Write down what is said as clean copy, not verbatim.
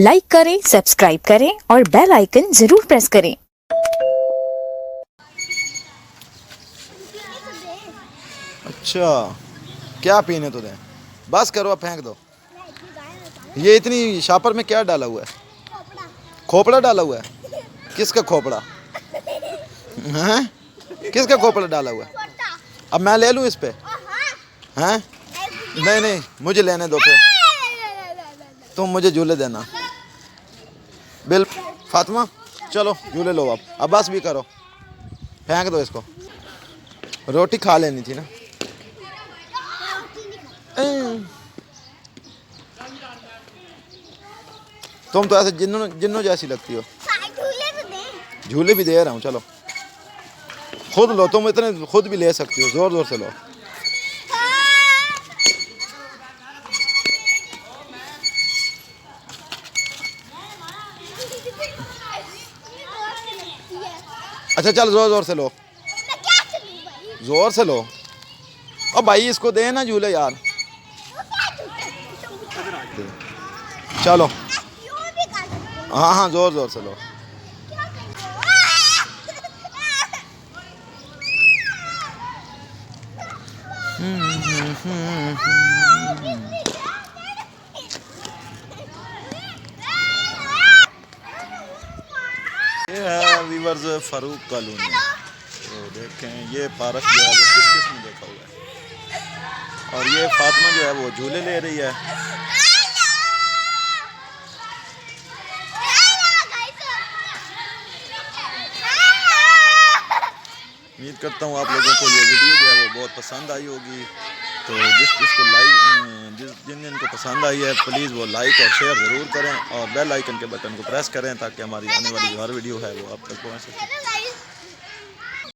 Like करें, subscribe करें और बेल आइकन जरूर प्रेस करें। अच्छा, क्या पीने तो दें? बस करो, अब फेंक दो। ये इतनी शापर में क्या डाला हुआ है? खोपड़ा डाला हुआ है? किसका खोपड़ा हैं? किसका खोपड़ा डाला हुआ है? अब मैं ले लूं इस पे? हैं? नहीं नहीं, मुझे लेने दो फिर। तुम मुझे झूले देना। बिल फातिमा, चलो झूले लो अब बस भी करो, फेंक दो इसको। रोटी खा लेनी थी ना। तुम तो ऐसे जिन्नों जिन्नों जैसी लगती हो। झूले भी दे रहा हूँ, चलो खुद लो। तुम इतने खुद भी ले सकती हो, जोर जोर से लो। अच्छा चल, जोर जोर से लो, जोर से लो। अब भाई इसको दे ना झूले यार। चलो, हाँ हाँ, जोर जोर से लो। ये है वीवर्स फारूक कॉलोनी। तो देखें ये पार्क जो है वो किस किस में देखा हुआ है। और ये फातिमा जो है वो झूले ले रही है। उम्मीद करता हूँ आप लोगों को ये वीडियो जो है वो बहुत पसंद आई होगी। तो जिन को पसंद आई है प्लीज़ वो लाइक और शेयर ज़रूर करें और बेल आइकन के बटन को प्रेस करें ताकि हमारी आने वाली जो हर वीडियो है वो आप तक पहुँच सके।